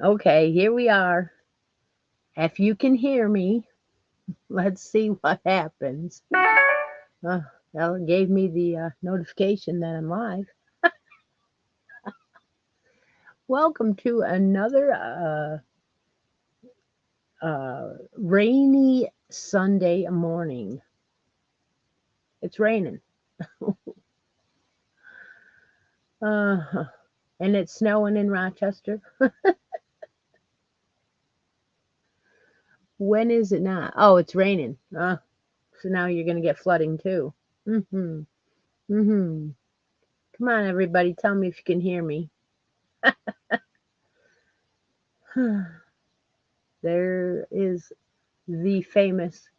Okay, here we are. If you can hear me, let's see what happens. Uh, well, it gave me the notification that I'm live. Welcome to another rainy Sunday morning. It's raining. Uh, and it's snowing in Rochester. When is it not? Oh, it's raining. So now you're going to get flooding too. Mm-hmm. Mm-hmm. Come on, everybody. Tell me if you can hear me. There is the famous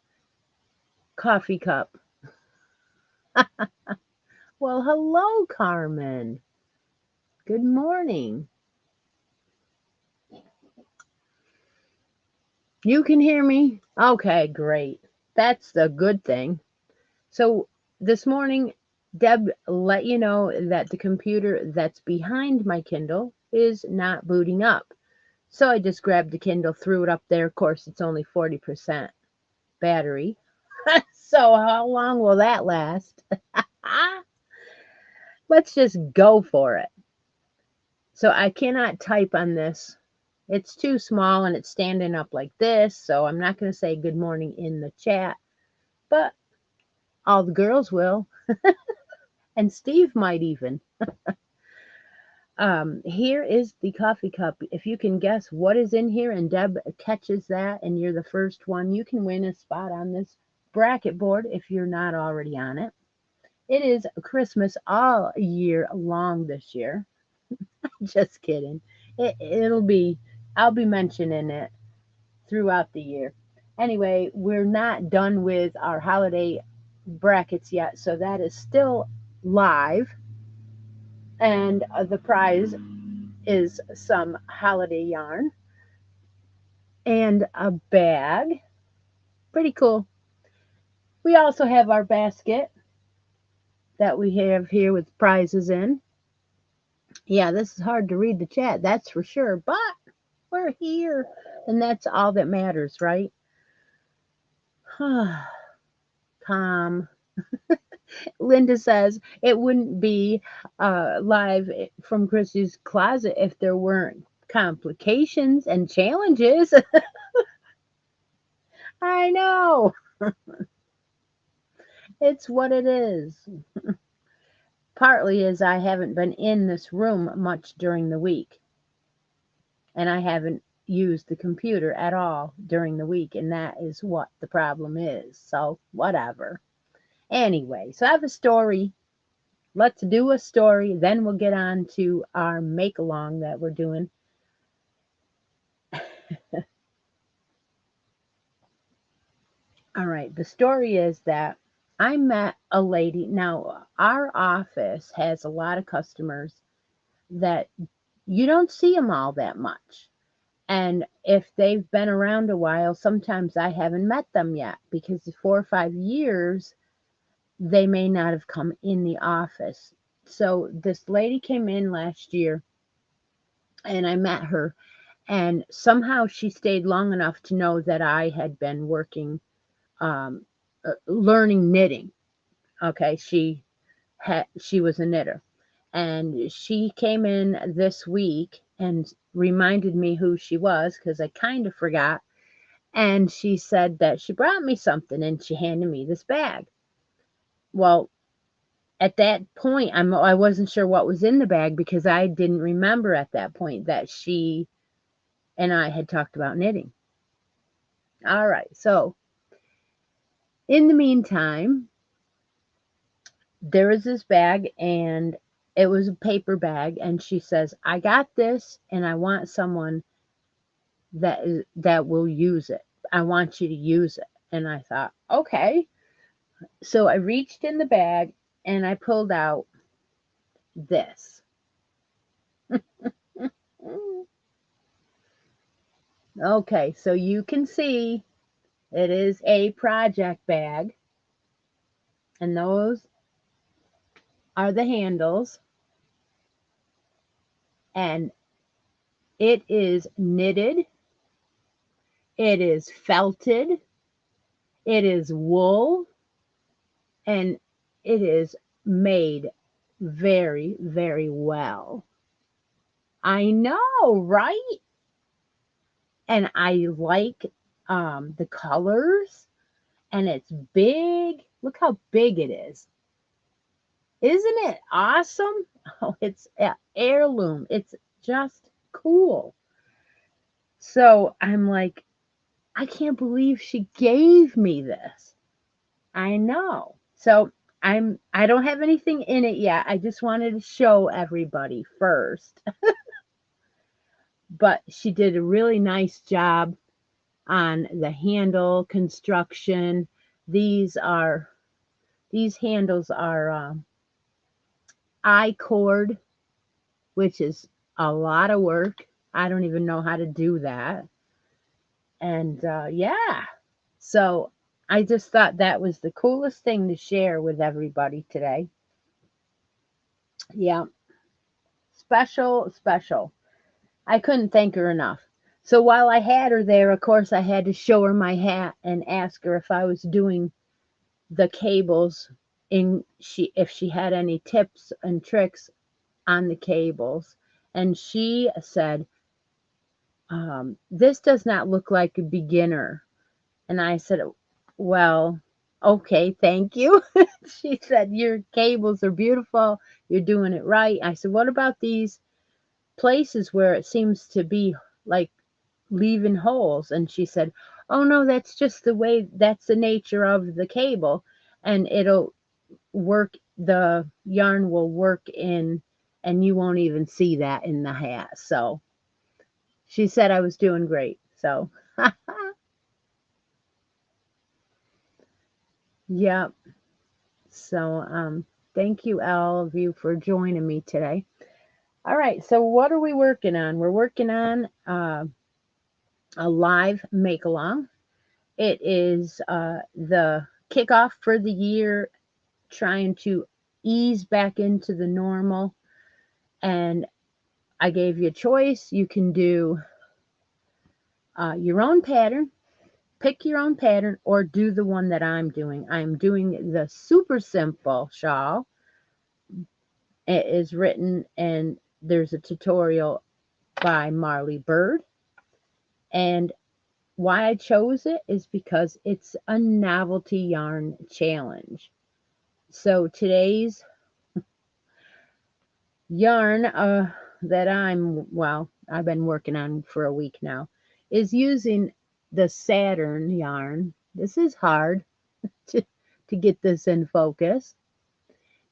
coffee cup. Well, hello, Carmen. Good morning. You can hear me? Okay, great. That's the good thing. So, this morning, Deb let you know that the computer that's behind my Kindle is not booting up. So, I just grabbed the Kindle, threw it up there. Of course, it's only 40% battery. So, how long will that last? Let's just go for it. So, I cannot type on this. It's too small and it's standing up like this, so I'm not going to say good morning in the chat, but all the girls will, and Steve might even. Here is the coffee cup. If you can guess what is in here and Deb catches that and you're the first one, you can win a spot on this bracket board if you're not already on it. It is Christmas all year long this year. Just kidding. It'll be, I'll be mentioning it throughout the year. Anyway, we're not done with our holiday brackets yet, so that is still live. And the prize is some holiday yarn and a bag. Pretty cool. We also have our basket that we have here with prizes in. Yeah, this is hard to read the chat, that's for sure, but we're here, and that's all that matters, right? Calm. Linda says it wouldn't be live from Christy's closet if there weren't complications and challenges. I know. It's what it is. Partly is I haven't been in this room much during the week, and I haven't used the computer at all during the week, and that is what the problem is. So, whatever. Anyway, so I have a story. Let's do a story, then we'll get on to our make along that we're doing. All right. The story is that I met a lady. Now, our office has a lot of customers that you don't see them all that much. And if they've been around a while, sometimes I haven't met them yet because 4 or 5 years they may not have come in the office. So this lady came in last year and I met her, and somehow she stayed long enough to know that I had been working, um, learning knitting. Okay, she was a knitter, and she came in this week and reminded me who she was because I kind of forgot. And she said that she brought me something, and she handed me this bag. Well, at that point, I wasn't sure what was in the bag because I didn't remember at that point that she and I had talked about knitting. All right, so in the meantime, there was this bag and it was a paper bag, and she says, I got this and I want someone that will use it. I want you to use it. And I thought, okay. So I reached in the bag and I pulled out this. Okay, so you can see it is a project bag, and those are the handles. And It is knitted, it is felted, it is wool, and it is made very, very well. I know, right? And I like the colors, and it's big. Look how big it is. Isn't it awesome? Oh, it's a heirloom. It's just cool. So I'm like, I can't believe she gave me this. I know. So I don't have anything in it yet. I just wanted to show everybody first. But she did a really nice job on the handle construction. These are these handles are I-cord, which is a lot of work. I don't even know how to do that. And yeah, so I just thought that was the coolest thing to share with everybody today. Yeah, special, special. I couldn't thank her enough. So while I had her there, of course, I had to show her my hat and ask her if I was doing the cables in she if she had any tips and tricks on the cables. And she said, this does not look like a beginner. And I said, well, okay, thank you. She said, your cables are beautiful. You're doing it right. I said, what about these places where it seems to be like leaving holes? And she said, oh no, that's just the way, that's the nature of the cable. And it'll work, the yarn will work in, and you won't even see that in the hat. So she said I was doing great. So, yeah. So, thank you, all of you, for joining me today. All right. So, what are we working on? We're working on a live make along. It is the kickoff for the year, trying to ease back into the normal. And I gave you a choice. You can do your own pattern, pick your own pattern, or do the one that I'm doing. I'm doing the super simple shawl. It is written, and there's a tutorial by Marley Bird. And why I chose it is because it's a novelty yarn challenge. So today's yarn that I've been working on for a week now, is using the Saturn yarn. This is hard to, to get this in focus.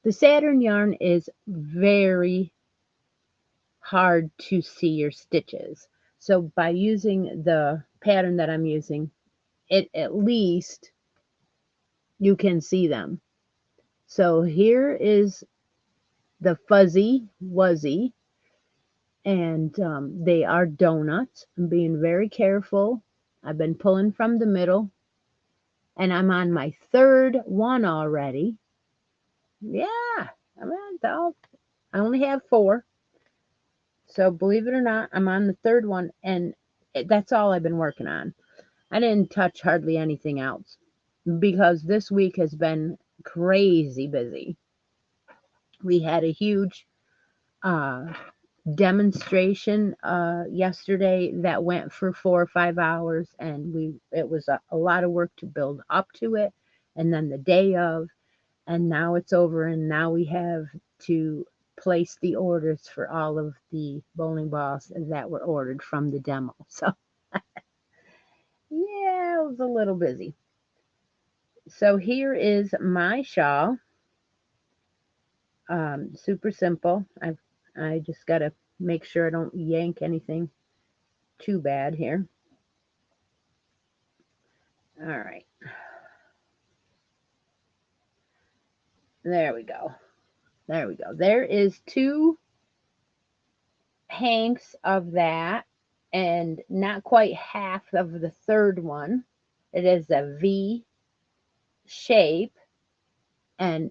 The Saturn yarn is very hard to see your stitches. So by using the pattern that I'm using, it at least you can see them. So here is the Fuzzy Wuzzy, and they are donuts. I'm being very careful. I've been pulling from the middle, and I'm on my third one already. Yeah, I only have four. So believe it or not, I'm on the third one, and that's all I've been working on. I didn't touch hardly anything else because this week has been crazy busy. We had a huge uh, demonstration yesterday that went for 4 or 5 hours, and it was a lot of work to build up to it, and then the day of, and now it's over, and now we have to place the orders for all of the bowling balls that were ordered from the demo. So yeah, it was a little busy. So here is my shawl. Super simple. I just gotta make sure I don't yank anything too bad here. All right, there we go. There we go. There is two hanks of that, and not quite half of the third one. It is a V shape, and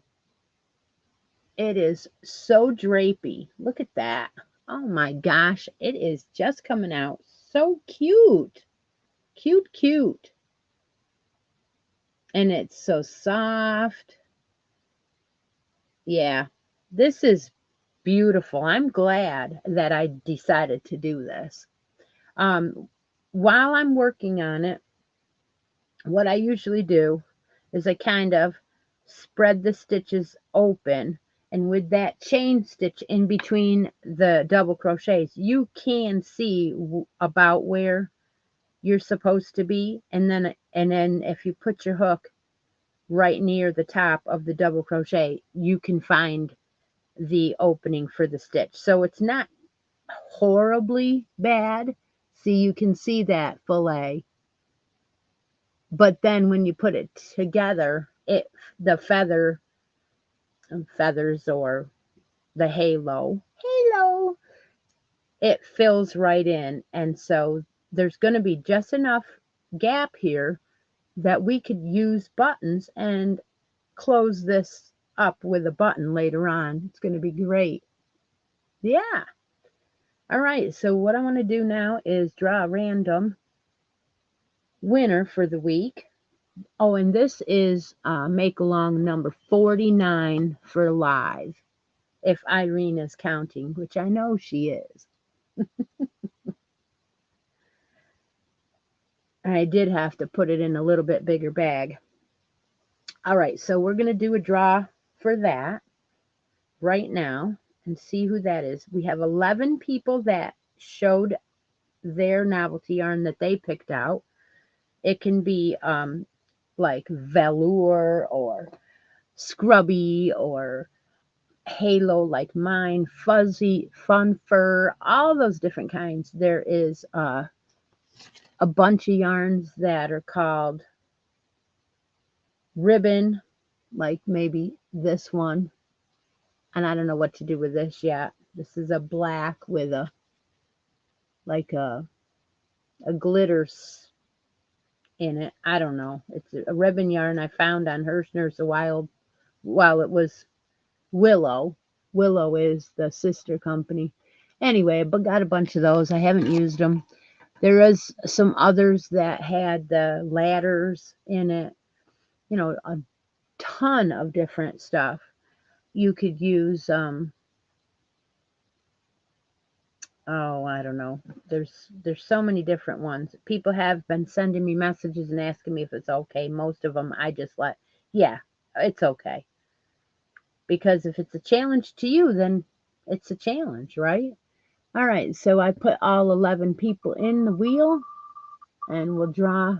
it is so drapey. Look at that. Oh my gosh, it is just coming out so cute. Cute, cute. And it's so soft. Yeah, this is beautiful. I'm glad that I decided to do this. Um, while I'm working on it, what I usually do is I kind of spread the stitches open, and with that chain stitch in between the double crochets, you can see about where you're supposed to be, and then if you put your hook right near the top of the double crochet, you can find the opening for the stitch. So it's not horribly bad. See, you can see that fillet. But then when you put it together, the feathers or the halo, it fills right in. And so there's going to be just enough gap here that we could use buttons and close this up with a button later on. It's going to be great. Yeah. All right. So what I want to do now is draw a random winner for the week. Oh, and this is make along number 49 for live, if Irene is counting, which I know she is. I did have to put it in a little bit bigger bag. All right, so we're going to do a draw for that right now and see who that is. We have 11 people that showed their novelty yarn that they picked out. It can be like velour or scrubby or halo like mine, fuzzy, fun fur, all those different kinds. There is a bunch of yarns that are called ribbon, like maybe this one. And I don't know what to do with this yet. This is a black with a like a glitter in it. I don't know. It's a ribbon yarn I found on Hirschner's a while it was Willow. Willow is the sister company. Anyway, but got a bunch of those. I haven't used them. There is some others that had the ladders in it. A ton of different stuff. You could use oh, I don't know. There's so many different ones. People have been sending me messages and asking me if it's okay. Most of them I just yeah, it's okay. Because if it's a challenge to you, then it's a challenge, right? All right, so I put all 11 people in the wheel and we'll draw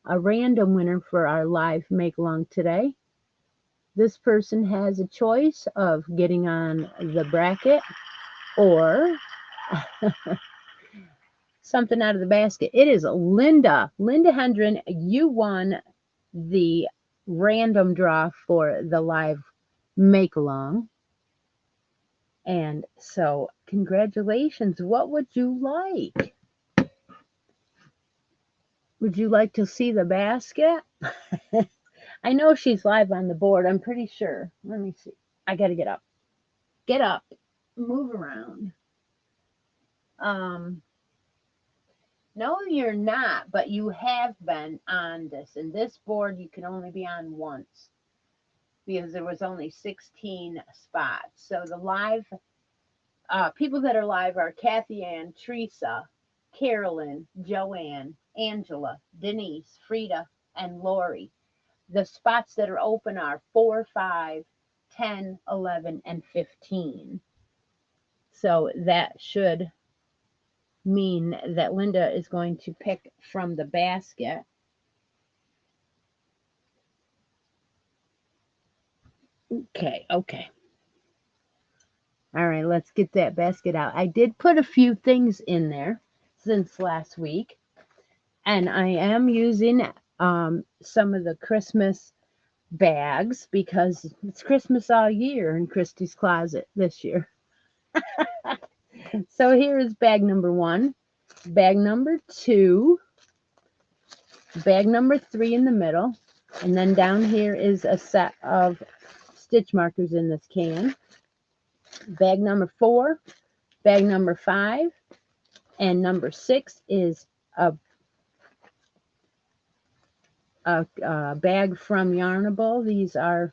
a random winner for our live make along today. This person has a choice of getting on the bracket or something out of the basket. It is Linda. Linda Hendren, you won the random draw for the live make along. And so, congratulations. What would you like? Would you like to see the basket? I know she's live on the board. I'm pretty sure. Let me see. I got to get up. Get up. Move around. Um, no, you're not, but you have been on this. And this board, you can only be on once because there was only 16 spots. So the live people that are live are Kathy Ann, Teresa, Carolyn, Joanne, Angela, Denise, Frida, and Lori. The spots that are open are 4, 5, 10, 11, and 15. So that should mean that Linda is going to pick from the basket. Okay. All right, let's get that basket out. I did put a few things in there since last week, and I am using some of the Christmas bags because it's Christmas all year in Christi's closet this year. So here is bag number 1, bag number 2, bag number 3 in the middle, and then down here is a set of stitch markers in this can. Bag number 4, bag number 5, and number 6 is a bag from Yarnable. These are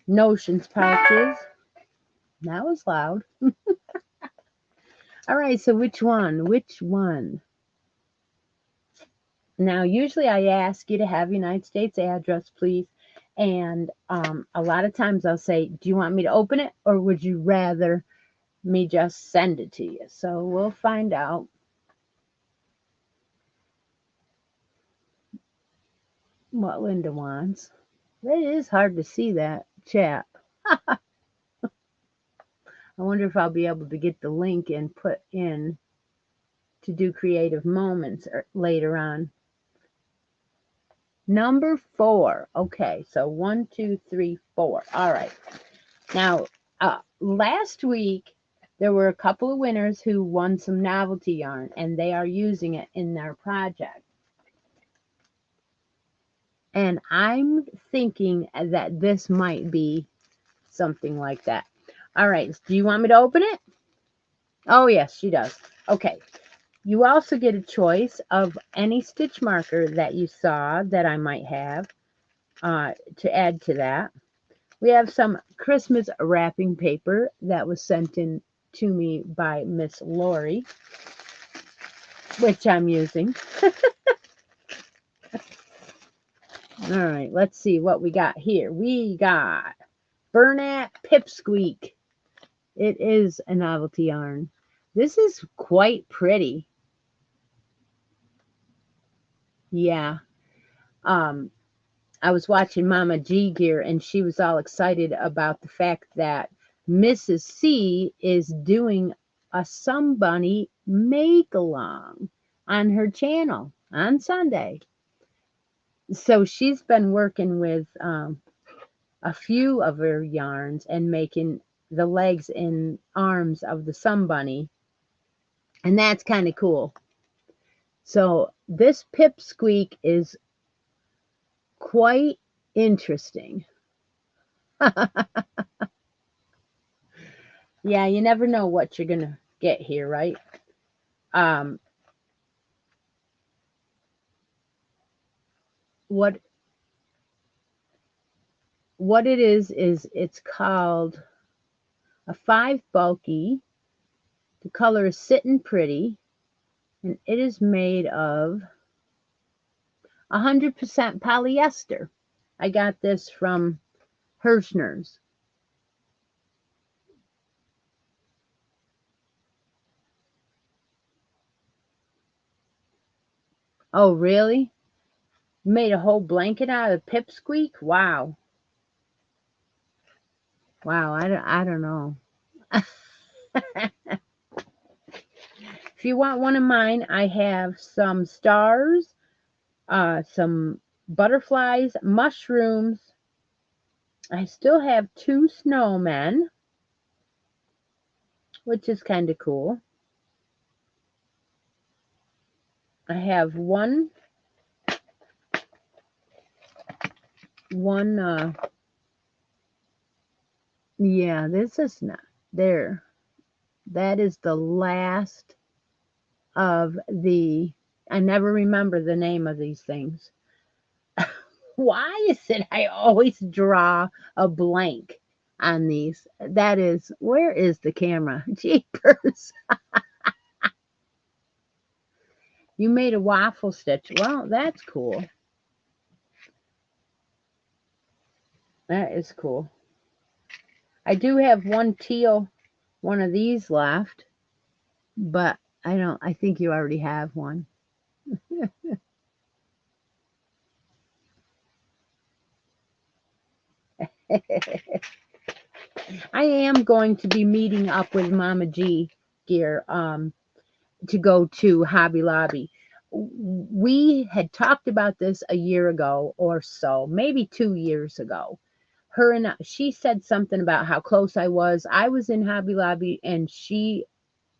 Notions pouches. That was loud. All right, so which one? Which one? Now, usually I ask you to have United States address, please. And a lot of times I'll say, do you want me to open it, or would you rather me just send it to you? So we'll find out what Linda wants. It is hard to see that chat. I wonder if I'll be able to get the link and put in to do creative moments later on. Number 4. Okay, so 1, 2, 3, 4. All right. Now, last week, there were a couple of winners who won some novelty yarn, and they are using it in their project. And I'm thinking that this might be something like that. All right, do you want me to open it? Oh, yes, she does. Okay. You also get a choice of any stitch marker that you saw that I might have to add to that. We have some Christmas wrapping paper that was sent in to me by Miss Lori, which I'm using. All right, let's see what we got here. We got Bernat Pipsqueak. It is a novelty yarn. This is quite pretty. Yeah. I was watching Mama G Gear, and she was all excited about the fact that Mrs. C is doing a Somebody make-along on her channel on Sunday. So she's been working with a few of her yarns and making the legs and arms of the Somebody, and that's kind of cool. So this Pipsqueak is quite interesting. Yeah, you never know what you're gonna get here, right? What it is it's called a 5 bulky. The color is Sittin' Pretty, and it is made of 100% polyester. I got this from Hirschner's. Oh, really? You made a whole blanket out of Pipsqueak? Wow. Wow, I don't know. If you want one of mine, I have some stars, some butterflies, mushrooms. I still have 2 snowmen, which is kind of cool. I have one yeah, this is not there. That is the last of the, I never remember the name of these things. Why is it I always draw a blank on these? That is, where is the camera? Jeepers. You made a waffle stitch. Well, that's cool. That is cool. I do have one teal, one of these left, but I think you already have one. I am going to be meeting up with Mama G Gear to go to Hobby Lobby. We had talked about this a year ago or so, maybe 2 years ago. She said something about how close I was. I was in Hobby Lobby, and she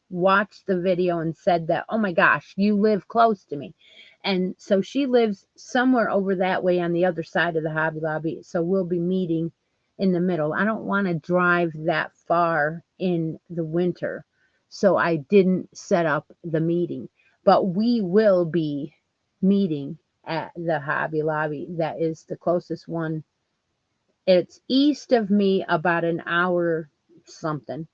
watched the video and said that, oh my gosh, you live close to me. And so she lives somewhere over that way on the other side of the Hobby Lobby. So we'll be meeting in the middle. I don't want to drive that far in the winter. so I didn't set up the meeting. But we will be meeting at the Hobby Lobby. That is the closest one. It's east of me about an hour something.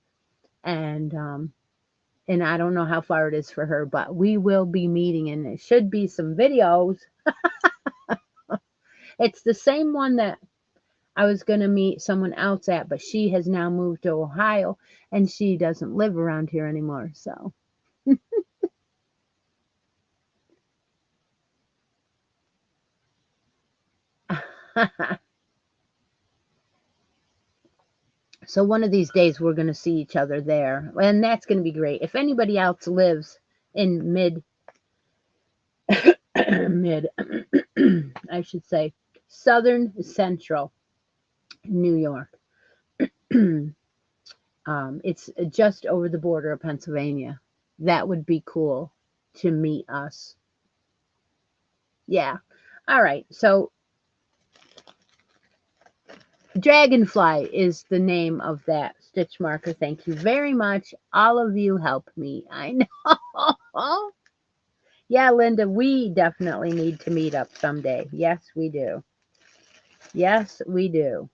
And I don't know how far it is for her, but we will be meeting, and it should be some videos. It's the same one that I was going to meet someone else at, but she has now moved to Ohio and she doesn't live around here anymore. So, so one of these days we're going to see each other there, and that's going to be great. If anybody else lives in mid, I should say, southern central New York, it's just over the border of Pennsylvania. That would be cool to meet us. Yeah. All right. So Dragonfly is the name of that stitch marker. Thank you very much. All of you helped me. I know. Yeah, Linda, we definitely need to meet up someday. Yes, we do. Yes, we do.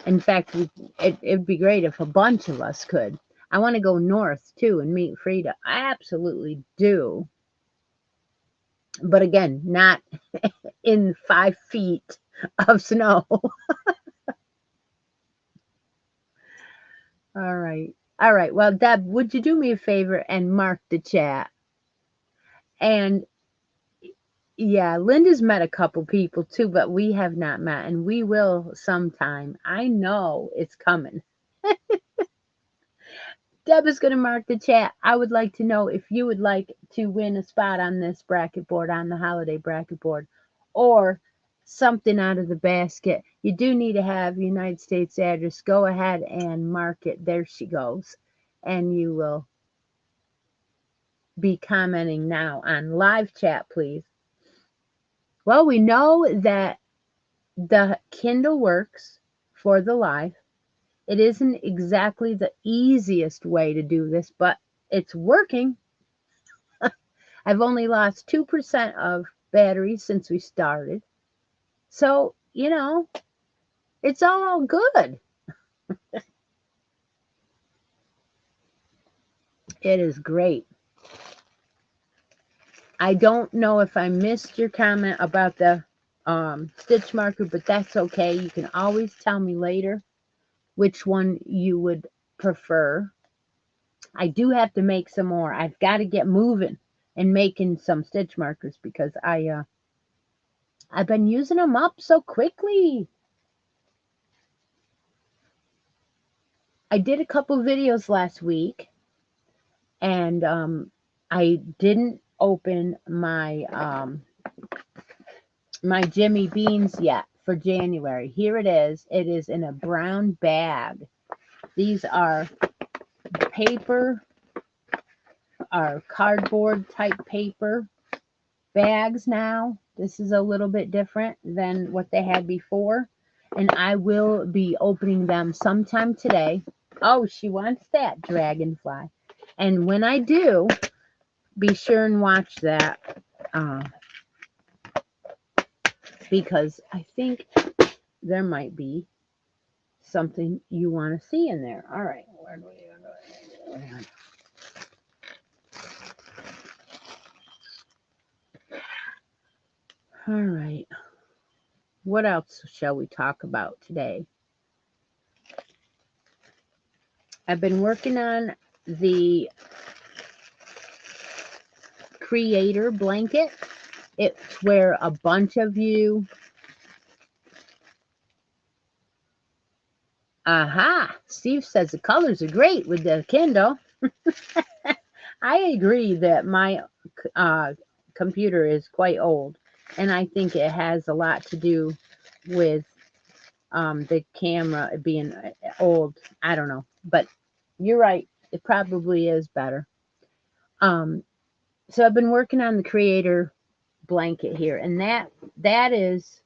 In fact, it'd be great if a bunch of us could. I want to go north too and meet Frida. I absolutely do. But again, not in 5 feet of snow. All right. All right. Well, Deb, would you do me a favor and mark the chat? And yeah, Linda's met a couple people too, but we have not met, and we will sometime. I know it's coming. Deb is going to mark the chat. I would like to know if you would like to win a spot on this bracket board, on the holiday bracket board, or something out of the basket. You do need to have United States address. Go ahead and mark it. There she goes. And you will be commenting now on live chat, please. Well, we know that the Kindle works for the live. It isn't exactly the easiest way to do this, but it's working. I've only lost 2% of battery since we started. So, it's all good. It is great. I don't know if I missed your comment about the stitch marker, but that's okay. You can always tell me later which one you would prefer. I do have to make some more. I've got to get moving and making some stitch markers because I've been using them up so quickly. I did a couple videos last week, and I didn't open my Jimmy Beans yet for January. Here it is. It is in a brown bag. These are paper, are cardboard type paper bags now. This is a little bit different than what they had before, and I will be opening them sometime today. Oh, she wants that dragonfly. And when I do, be sure and watch that because I think there might be something you want to see in there. All right. Where do we go? All right. What else shall we talk about today? I've been working on the creator blanket. It's where a bunch of you. Aha! Steve says the colors are great with the Kindle. I agree that my computer is quite old, and I think it has a lot to do with the camera being old. I don't know, but you're right. It probably is better. So I've been working on the creator blanket here, and that is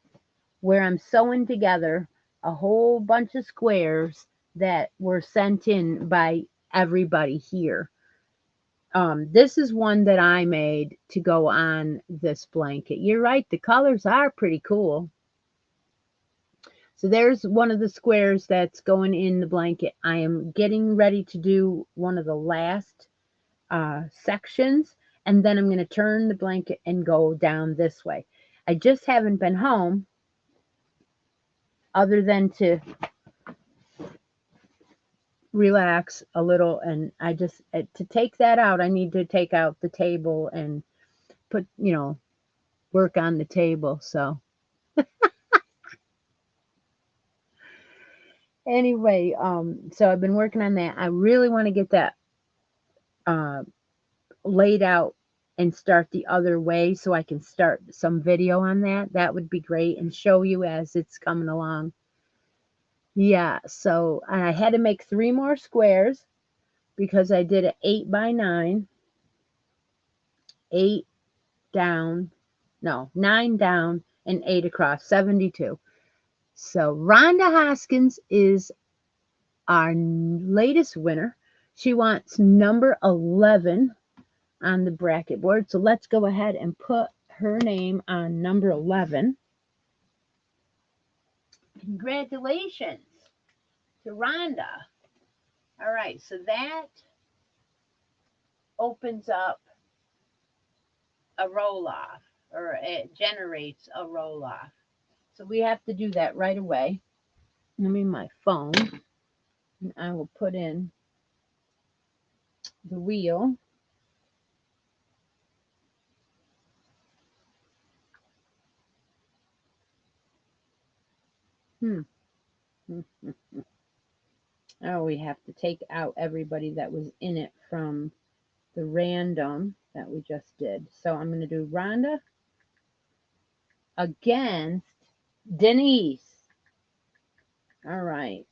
where I'm sewing together a whole bunch of squares that were sent in by everybody here. This is one that I made to go on this blanket. You're right, the colors are pretty cool. So there's one of the squares that's going in the blanket. I am getting ready to do one of the last sections, and then I'm going to turn the blanket and go down this way. I just haven't been home other than to relax a little, and I just to take that out, I need to take out the table and put, work on the table. So anyway, so I've been working on that. I really want to get that uh laid out and start the other way so I can start some video on that. That would be great and show you as it's coming along. Yeah, so I had to make 3 more squares because I did an 8 by 9, 8 down, no, 9 down and 8 across, 72. So Rhonda Hoskins is our latest winner. She wants number 11 on the bracket board. So let's go ahead and put her name on number 11. Congratulations to Rhonda. All right, so that opens up a roll off, or it generates a roll off. So we have to do that right away. Let me my phone, and I will put in the wheel. Oh, we have to take out everybody that was in it from the random that we just did. So I'm going to do Rhonda against Denise. All right.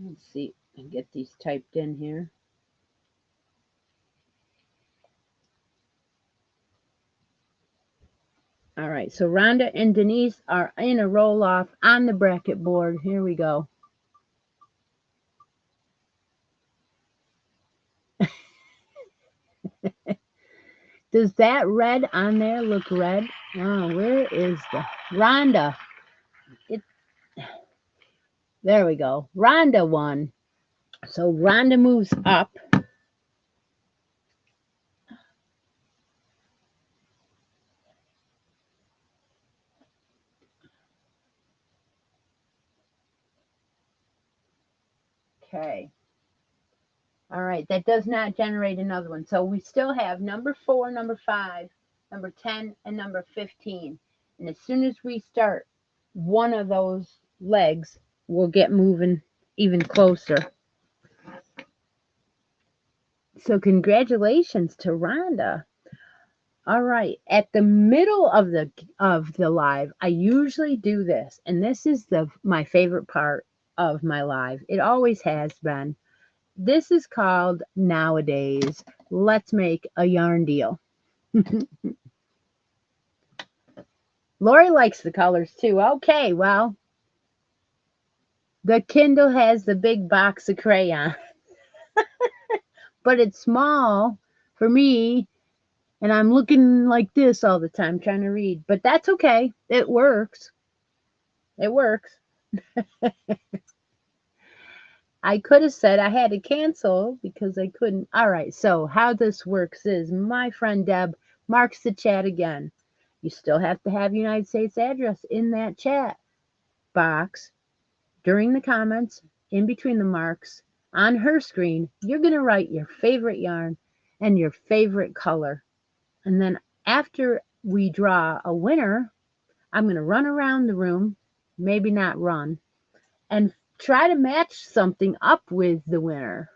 Let's see and get these typed in here. All right, so Rhonda and Denise are in a roll off on the bracket board. Here we go. Does that red on there look red? Oh, where is the Rhonda? There we go. Rhonda won. So Rhonda moves up. Okay. All right, that does not generate another one. So we still have number 4, number 5, number 10, and number 15. And as soon as we start one of those legs, we'll get moving even closer. So congratulations to Rhonda. All right, at the middle of the live, I usually do this, and this is my favorite part of my live. It always has been. This is called Nowadays. Let's make a yarn deal. Lori likes the colors too. Okay, well, the Kindle has the big box of crayon, but it's small for me, and I'm looking like this all the time trying to read. But that's okay. It works. It works. I could have said I had to cancel because I couldn't. All right, so how this works is my friend Deb marks the chat again. You still have to have United States address in that chat box during the comments, in between the marks. On her screen, you're going to write your favorite yarn and your favorite color. And then after we draw a winner, I'm going to run around the room, maybe not run, and try to match something up with the winner.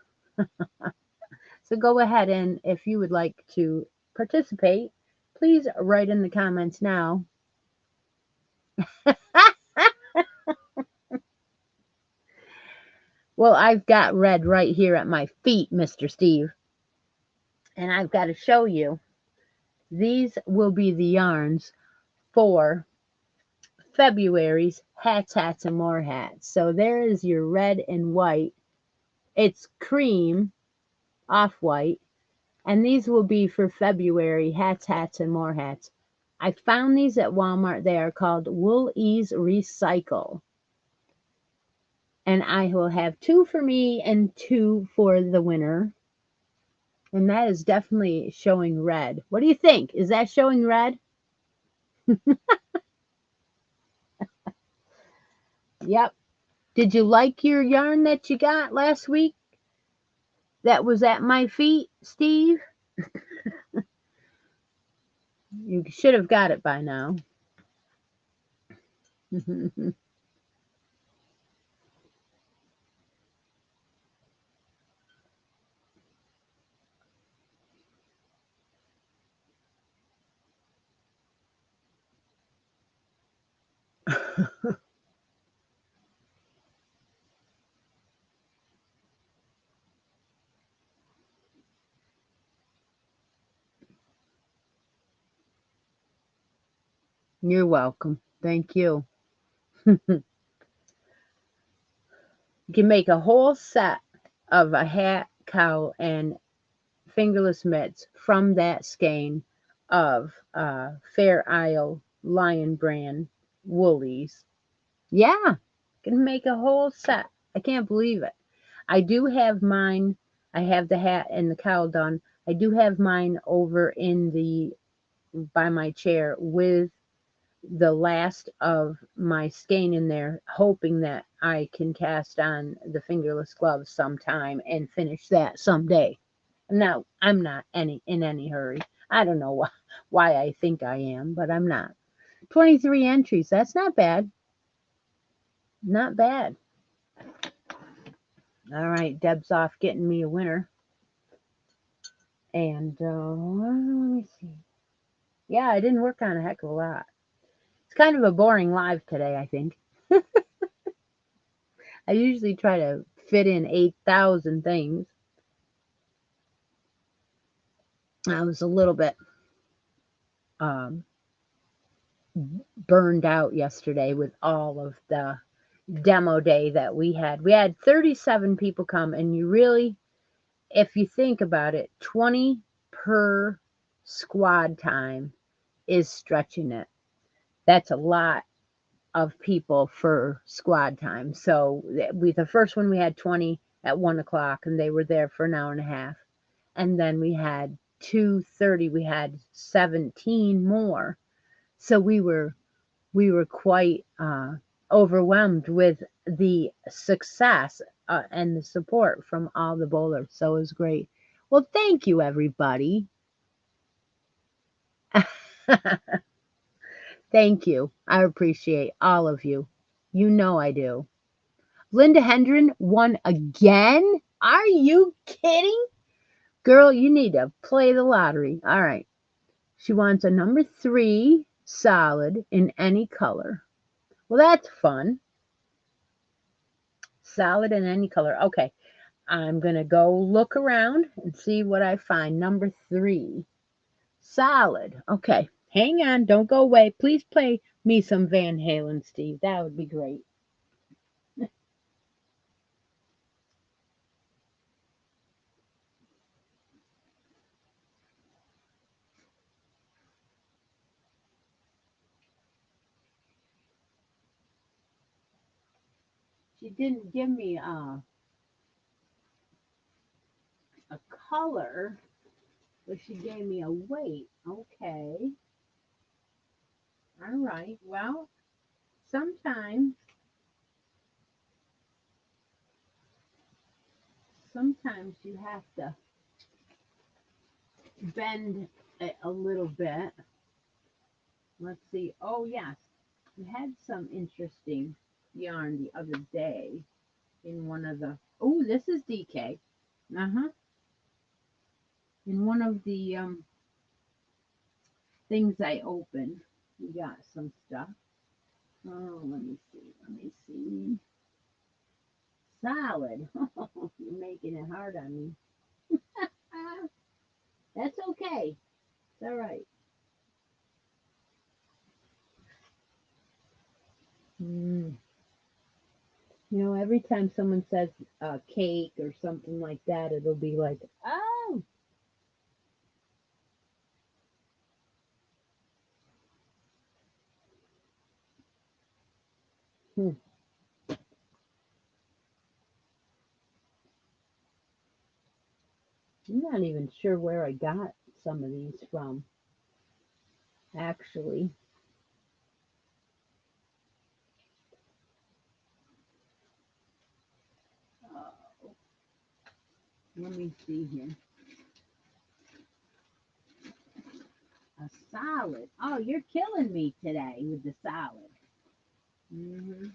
So go ahead, and if you would like to participate, please write in the comments now. Well, I've got red right here at my feet, Mr. Steve. And I've got to show you. These will be the yarns for February's hats, hats, and more hats. So there is your red and white. It's cream, off-white, and these will be for February hats, hats, and more hats. I found these at Walmart. They are called Woolies Recycle. And I will have 2 for me and 2 for the winner. And that is definitely showing red. What do you think? Is that showing red? Yep. Did you like your yarn that you got last week that was at my feet, Steve? You should have got it by now. You're welcome. Thank you. You can make a whole set of a hat, cowl, and fingerless mitts from that skein of Fair Isle Lion brand woolies. Yeah, can make a whole set. I can't believe it. I do have mine. I have the hat and the cowl done. I do have mine over in the by my chair with the last of my skein in there, hoping that I can cast on the fingerless gloves sometime and finish that someday. No, I'm not in any hurry. I don't know why I think I am, but I'm not. 23 entries. That's not bad. Not bad. All right, Deb's off getting me a winner. And let me see. Yeah, I didn't work on a heck of a lot. It's kind of a boring live today, I think. I usually try to fit in 8,000 things. I was a little bit um, burned out yesterday with all of the demo day that we had. We had 37 people come, and you really, if you think about it, 20 per squad time is stretching it. That's a lot of people for squad time. So the first one we had 20 at 1 o'clock, and they were there for an hour and a half. And then we had 2:30. We had 17 more. So we were quite overwhelmed with the success and the support from all the bowlers. So it was great. Well, thank you, everybody. Thank you. I appreciate all of you. You know I do. Linda Hendren won again? Are you kidding? Girl, you need to play the lottery. All right. She wants a number 3 solid in any color. Well, that's fun. Solid in any color. Okay. I'm going to go look around and see what I find. Number 3. Solid. Okay. Hang on. Don't go away. Please play me some Van Halen, Steve. That would be great. She didn't give me a color, but she gave me a weight. Okay. All right. Well, sometimes you have to bend it a little bit. Let's see. Oh, yes. We had some interesting yarn the other day in one of the. Oh, this is DK. Uh huh. In one of the things I opened, we got some stuff. Oh, let me see. Let me see. Solid. You're making it hard on me. Ah, that's okay. It's all right. Every time someone says cake or something like that, it'll be like, oh, hmm. I'm not even sure where I got some of these from, actually. Uh, Let me see here. A salad. Oh, you're killing me today with the salad. Hmm.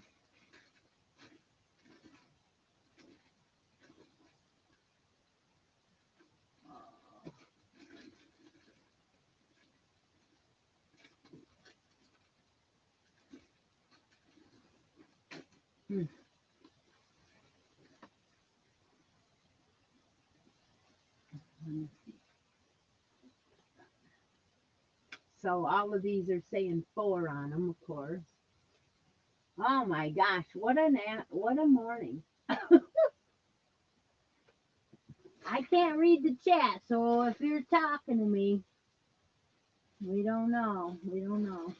Hmm. So all of these are saying 4 on them, of course. Oh my gosh, what a morning. I can't read the chat, so if you're talking to me, we don't know. We don't know.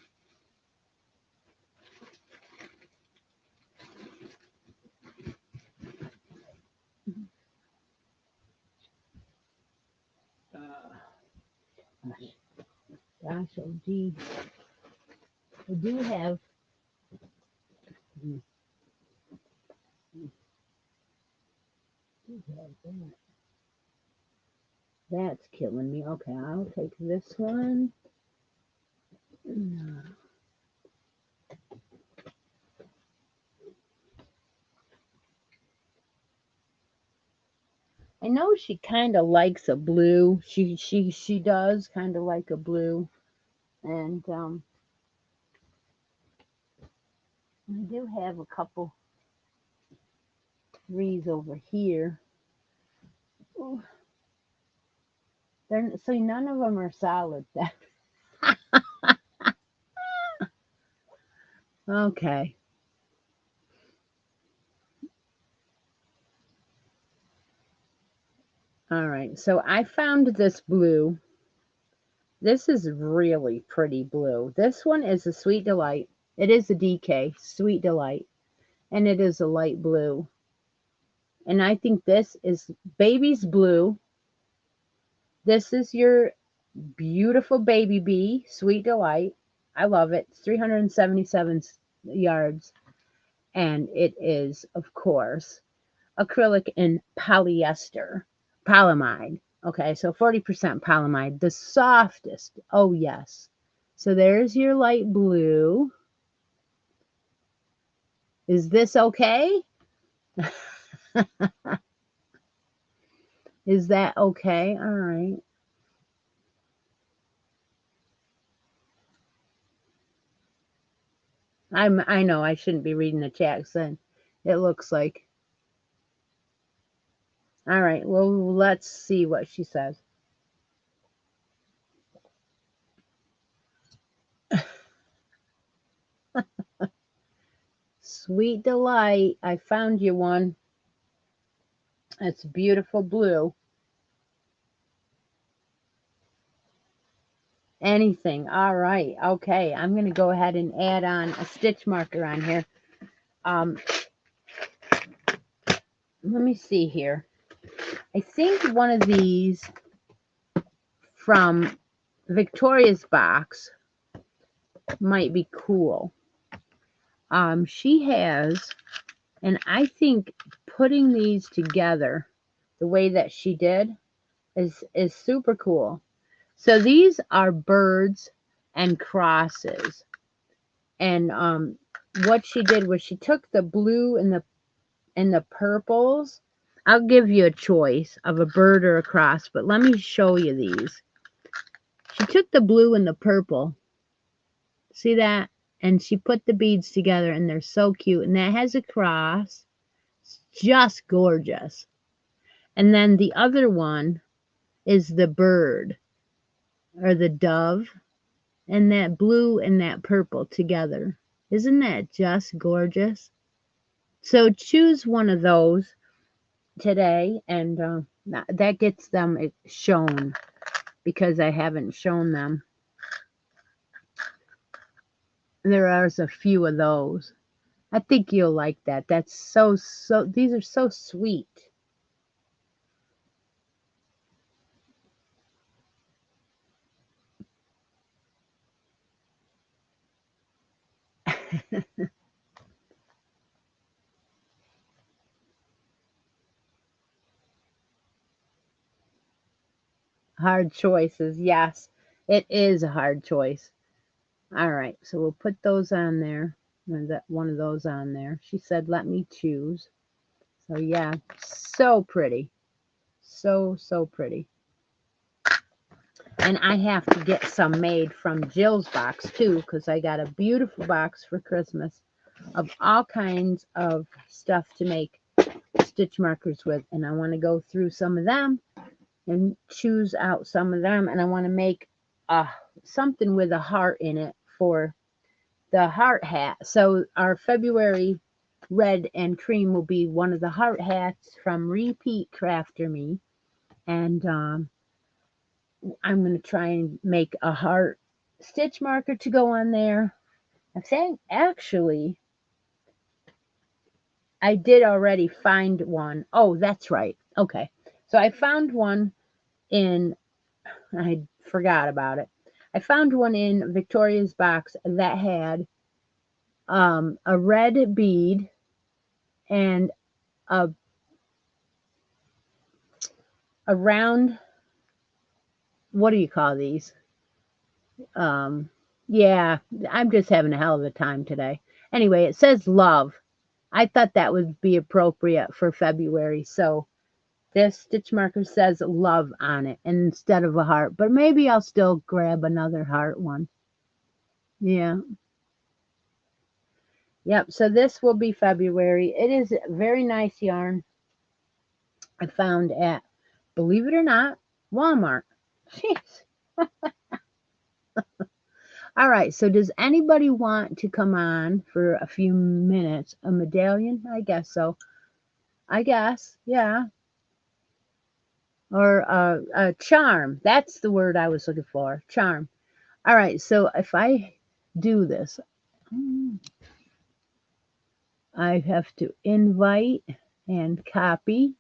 Gosh, oh gee. I do have mm, do have that. That's killing me. Okay, I'll take this one. Mm, I know she kind of likes a blue. She does kind of like a blue, and I do have a couple threes over here. Ooh, they're see none of them are solid. Okay, all right. So I found this blue. This is really pretty blue. This one is a Sweet Delight. It is a DK Sweet Delight, and it is a light blue. And I think this is baby's blue. This is your beautiful baby bee, Sweet Delight. I love it. It's 377 yards. And it is, of course, acrylic and polyester, polyamide. Okay, so 40% polyamide, the softest. Oh, yes. So there's your light blue. Is this okay? Is that okay? All right. I know I shouldn't be reading the chat, then it looks like. All right. Well, let's see what she says. Sweet Delight, I found you one. It's beautiful blue. Anything. All right. Okay. I'm going to go ahead and add on a stitch marker on here. Um, Let me see here. I think one of these from Victoria's box might be cool. She has, and I think putting these together the way that she did is super cool. So these are birds and crosses. And what she did was she took the blue and the purples. I'll give you a choice of a bird or a cross, but let me show you these. She took the blue and the purple. See that? And she put the beads together and they're so cute. And that has a cross. It's just gorgeous. And then the other one is the bird or the dove. And that blue and that purple together. Isn't that just gorgeous? So choose one of those today, and that gets them shown because I haven't shown them. There are a few of those. I think you'll like that. That's so. These are so sweet. Hard choices. Yes, it is a hard choice. All right, so we'll put those on there. One of those on there. She said, "Let me choose." So yeah, so pretty, so pretty. And I have to get some made from Jill's box too, because I got a beautiful box for Christmas of all kinds of stuff to make stitch markers with, and I want to go through some of them and choose out some of them, and I want to make something with a heart in it for the heart hat. So our February red and cream will be one of the heart hats from Repeat Crafter Me, and I'm going to try and make a heart stitch marker to go on there. I think actually I did already find one. Oh, that's right. Okay. So I found one in, I forgot about it. I found one in Victoria's box that had a red bead and a, a round, what do you call these? Um, yeah, I'm just having a hell of a time today. Anyway, it says love. I thought that would be appropriate for February. So this stitch marker says love on it instead of a heart, but maybe I'll still grab another heart one. Yeah. Yep. So this will be February. It is very nice yarn I found at, believe it or not, Walmart. Jeez. All right. So does anybody want to come on for a few minutes? A medallion? I guess so. I guess. Yeah. Or a charm. That's the word I was looking for. Charm. All right. So if I do this, I have to invite and copy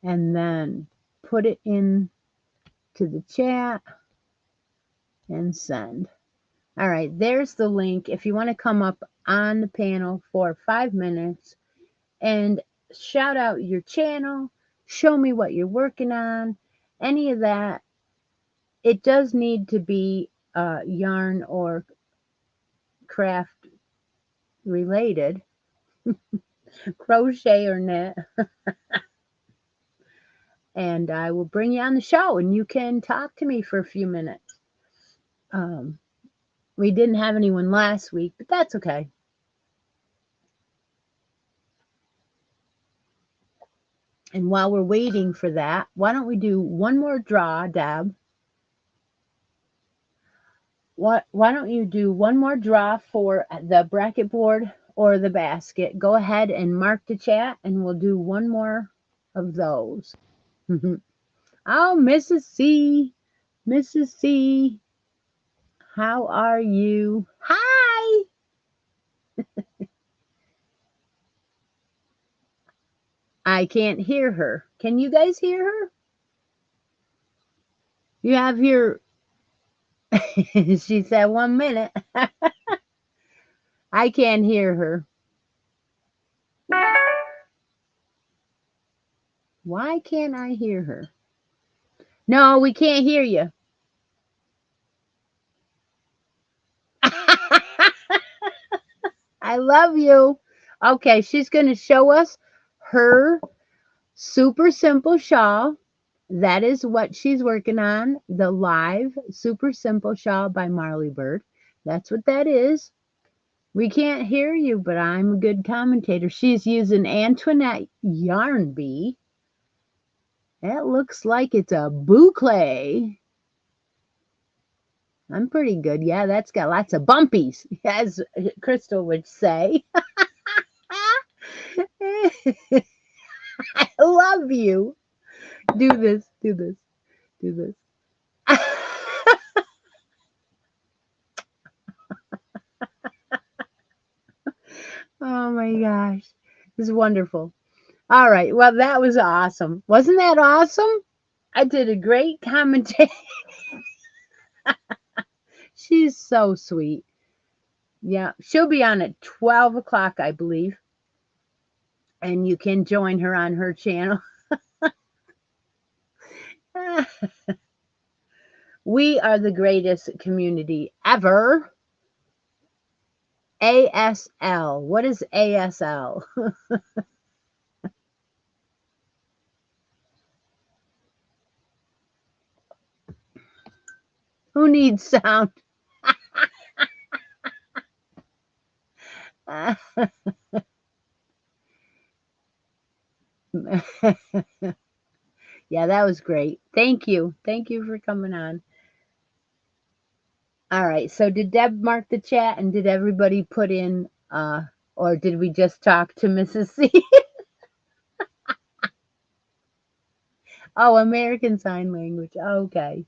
and then put it in to the chat and send. All right, there's the link. If you want to come up on the panel for 5 minutes and shout out your channel, show me what you're working on, any of that, it does need to be yarn or craft related, crochet or knit, and I will bring you on the show and you can talk to me for a few minutes. Um, we didn't have anyone last week, but that's okay. And while we're waiting for that, why don't we do one more draw, Deb? Why don't you do one more draw for the bracket board or the basket? Go ahead and mark the chat, and we'll do one more of those. Oh, Mrs. C, Mrs. C, how are you? Hi. I can't hear her. Can you guys hear her? You have your, she said 1 minute. I can't hear her. Why can't I hear her? No, we can't hear you. I love you. Okay, she's going to show us her super simple shawl. That is what she's working on. The live super simple shawl by Marley Bird. That's what that is. We can't hear you, but I'm a good commentator. She's using Antoinette Yarn Bee. That looks like it's a boucle. I'm pretty good. Yeah, that's got lots of bumpies, as Crystal would say. I love you. Do this, do this, do this. Oh my gosh. This is wonderful. All right. Well, that was awesome. Wasn't that awesome? I did a great commentary. She's so sweet. Yeah. She'll be on at 12 o'clock, I believe. And you can join her on her channel. We are the greatest community ever. ASL. What is ASL? Who needs sound? Yeah, that was great. Thank you. Thank you for coming on. All right. So did Deb mark the chat and did everybody put in or did we just talk to Mrs. C? Oh, American Sign Language. Okay.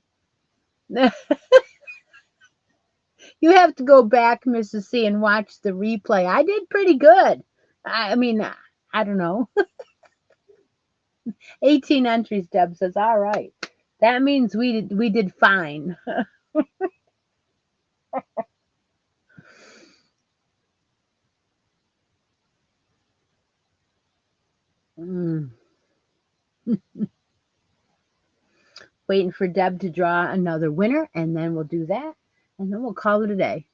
You have to go back, Mrs. C, and watch the replay. I did pretty good. I mean, I don't know. 18 entries, Deb says. All right. That means we did fine. Mm. Waiting for Deb to draw another winner, and then we'll do that, and then we'll call it a day.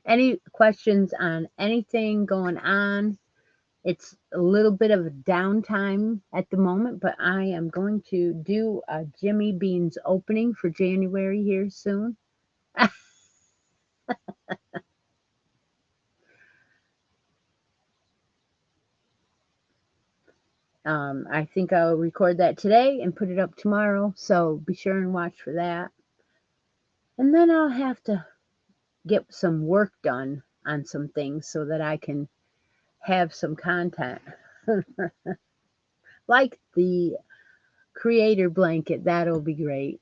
Any questions on anything going on? It's a little bit of a downtime at the moment, but I am going to do a Jimmy Bean's opening for January here soon. I think I'll record that today and put it up tomorrow, so be sure and watch for that. And then I'll have to get some work done on some things so that I can have some content. Like the creator blanket, that'll be great.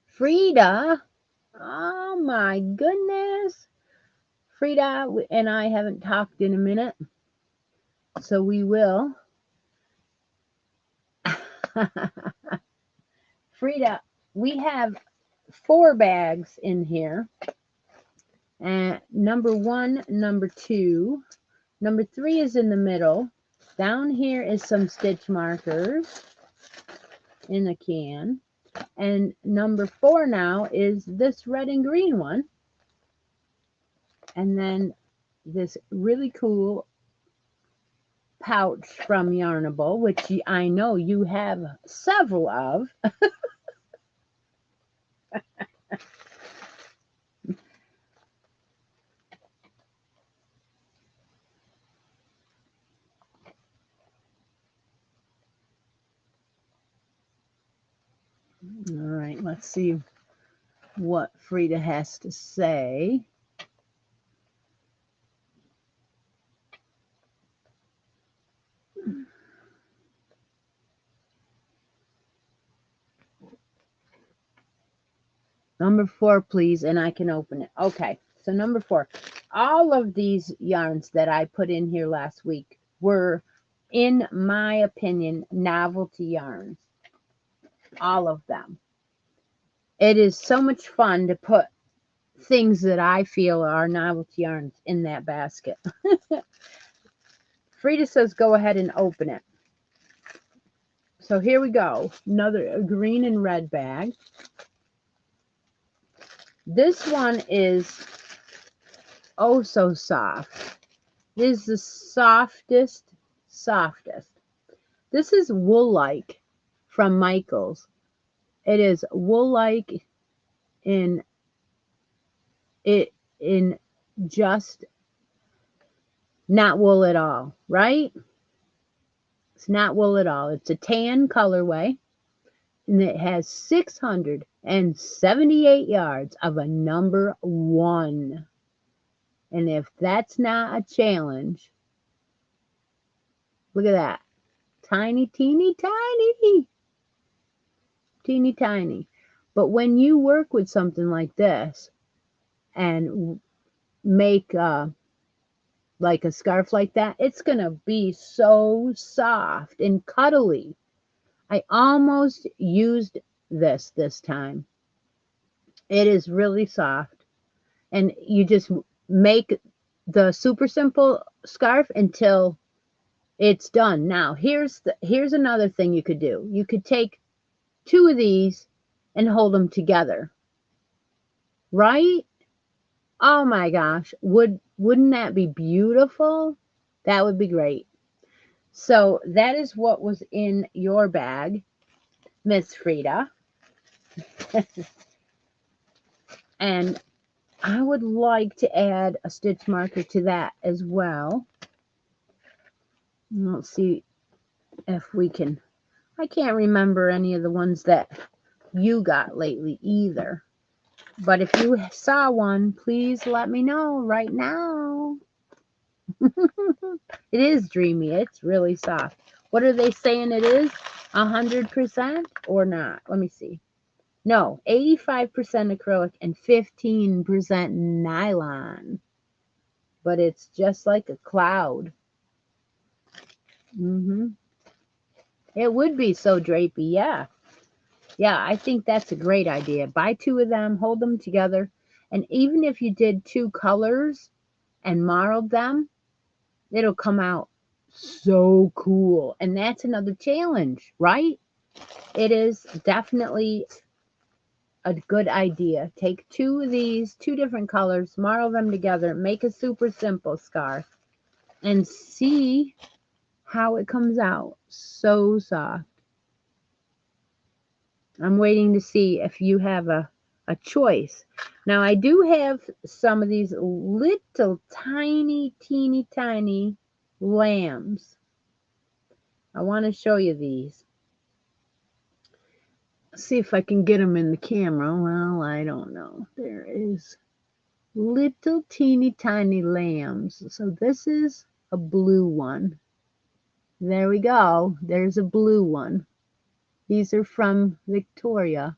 Frida, oh my goodness. Frida and I haven't talked in a minute, so we will. Frida, we have 4 bags in here. Number 1, number 2, number 3 is in the middle. Down here is some stitch markers in a can. And number 4 now is this red and green one. And then this really cool pouch from Yarnable, which I know you have several of. All right, let's see what Frida has to say. Number 4, please, and I can open it. Okay, so number 4. All of these yarns that I put in here last week were, in my opinion, novelty yarns. All of them. It is so much fun to put things that I feel are novelty yarns in that basket. Frida says go ahead and open it. So here we go. Another green and red bag. This one is oh so soft. It is the softest. This is wool-like from Michaels. It is wool-like in in just not wool at all, right? It's not wool at all. It's a tan colorway, and it has 678 yards of a number 1. And if that's not a challenge, look at that. Tiny, teeny, tiny. Teeny, tiny. But when you work with something like this and make like a scarf like that, it's going to be so soft and cuddly. I almost used this time. It is really soft. And you just make the super simple scarf until it's done. Now, here's another thing you could do. You could take 2 of these and hold them together. Right? Oh my gosh. Wouldn't that be beautiful? That would be great. So that is what was in your bag, Miss Frida. And I would like to add a stitch marker to that as well. Let's see if we can. I can't remember any of the ones that you got lately either. But if you saw one, please let me know right now. It is dreamy. It's really soft. What are they saying it is? 100% or not? Let me see. No, 85% acrylic and 15% nylon. But it's just like a cloud. It would be so drapey, yeah. Yeah, I think that's a great idea. Buy 2 of them, hold them together, and even if you did 2 colors and marled them, it'll come out so cool. And that's another challenge, right? It is definitely a good idea. Take 2 of these, 2 different colors, marl them together, make a super simple scarf, and see how it comes out. So soft. I'm waiting to see if you have a choice. Now, I do have some of these little tiny, teeny, tiny lambs. I want to show you these. See if I can get them in the camera. Well, I don't know. There is little teeny, tiny lambs. So this is a blue one. There we go. There's a blue one. These are from Victoria.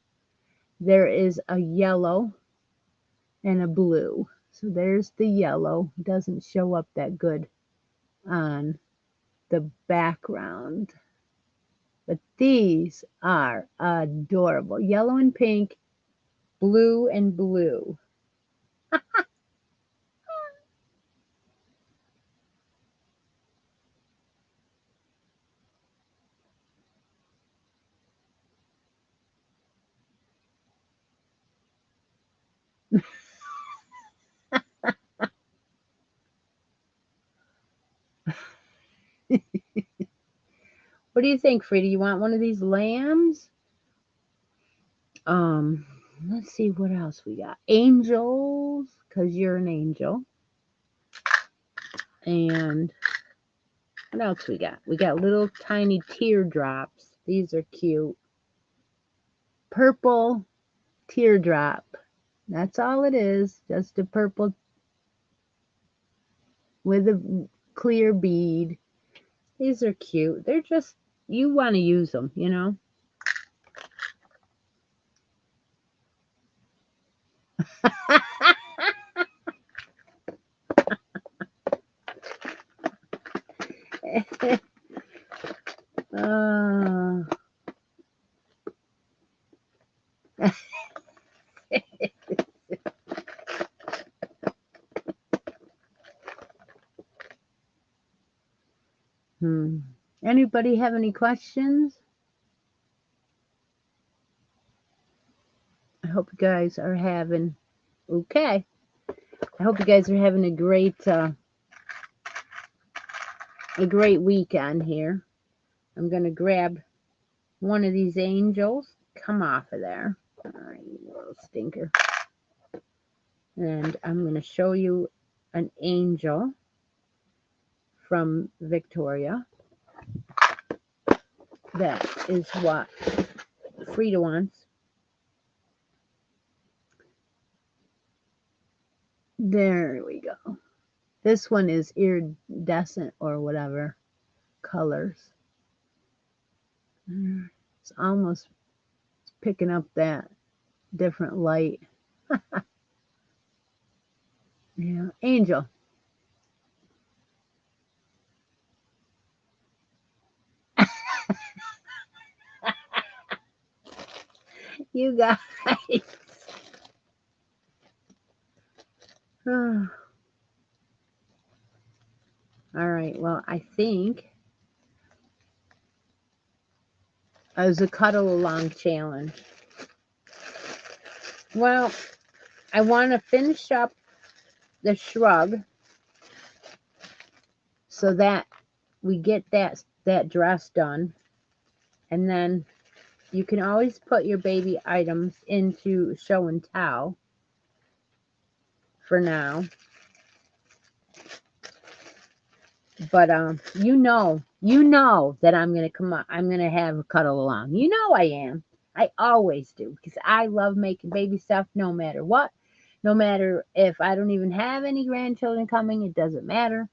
There is a yellow and a blue. So there's the yellow. It doesn't show up that good on the background. But these are adorable. Yellow and pink, blue and blue. What do you think, Frida? You want one of these lambs? Let's see what else we got. Angels, because you're an angel. And what else we got? We got little tiny teardrops. These are cute. Purple teardrop. That's all it is. Just a purple with a clear bead. These are cute. They're just, you want to use them, you know. uh, Anybody have any questions? I hope you guys are having okay. I hope you guys are having a great weekend here. I'm gonna grab one of these angels. Come off of there. All right, you little stinker. And I'm gonna show you an angel from Victoria. That is what Frida wants. There we go. This one is iridescent or whatever colors. It's almost picking up that different light. Yeah, angel. You guys. All right. Well, I think it was a cuddle along challenge. Well, I want to finish up the shrug so that we get that dress done, and then you can always put your baby items into show and tell for now. But you know that I'm gonna come up. I'm gonna have a cuddle along. You know I am. I always do because I love making baby stuff no matter what. No matter if I don't even have any grandchildren coming, it doesn't matter.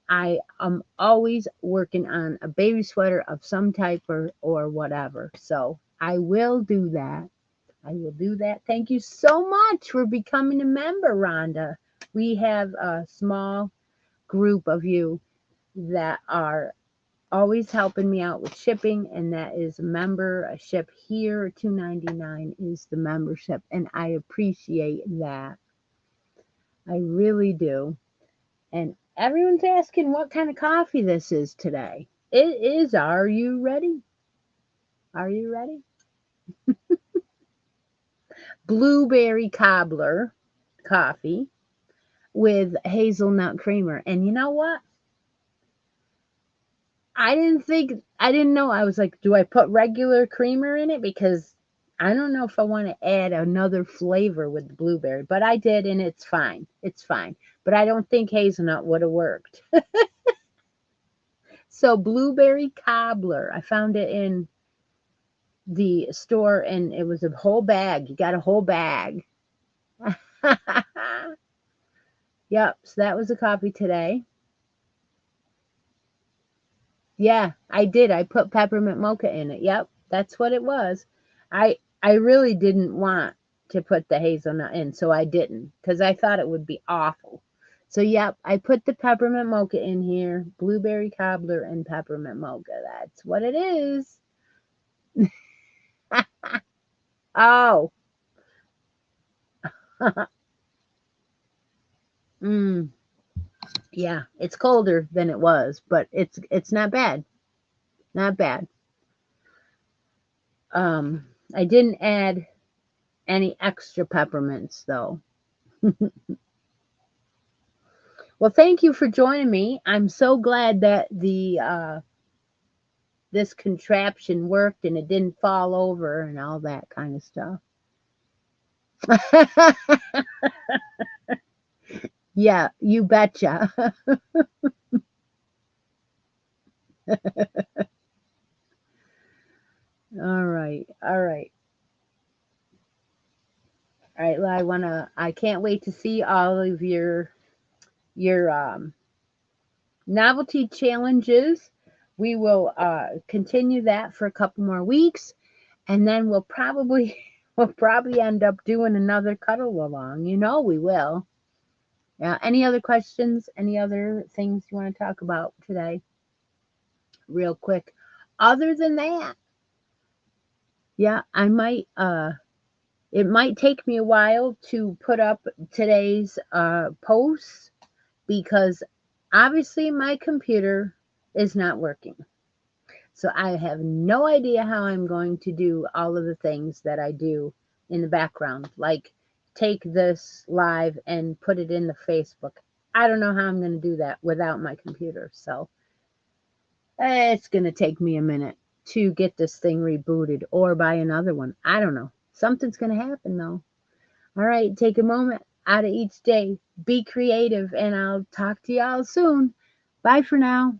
I am always working on a baby sweater of some type or whatever. So I will do that. I will do that. Thank you so much for becoming a member, Rhonda. We have a small group of you that are always helping me out with shipping, and that is a membership here. $2.99 is the membership, and I appreciate that. I really do. And everyone's asking what kind of coffee this is today. It is Are You Ready? Are you ready? Blueberry cobbler coffee with hazelnut creamer. And you know what? I didn't know. I was like, do I put regular creamer in it? Because I don't know if I want to add another flavor with the blueberry, but I did, and it's fine. It's fine. But I don't think hazelnut would have worked. So, blueberry cobbler, I found it in the store, and it was a whole bag. You got a whole bag. Yep, so that was a coffee today. Yeah, I did. I put peppermint mocha in it. Yep, that's what it was. I really didn't want to put the hazelnut in, so I didn't because I thought it would be awful. So yep, I put the peppermint mocha in here, blueberry cobbler and peppermint mocha. That's what it is. Oh, mm, yeah, it's colder than it was, but it's not bad. Not bad. I didn't add any extra peppermints though. Well, thank you for joining me. I'm so glad that the this contraption worked and it didn't fall over and all that kind of stuff. Yeah, you betcha. All right. All right. All right. Well, I can't wait to see all of your novelty challenges. We will continue that for a couple more weeks, and then we'll probably end up doing another cuddle along. You know we will. Yeah. Any other questions? Any other things you want to talk about today? Real quick. Other than that, yeah, I might it might take me a while to put up today's posts because obviously my computer is not working. So I have no idea how I'm going to do all of the things that I do in the background, like take this live and put it in the Facebook. I don't know how I'm going to do that without my computer. So it's going to take me a minute to get this thing rebooted or buy another one. I don't know. Something's going to happen though. All right, take a moment out of each day. Be creative, and I'll talk to y'all soon. Bye for now.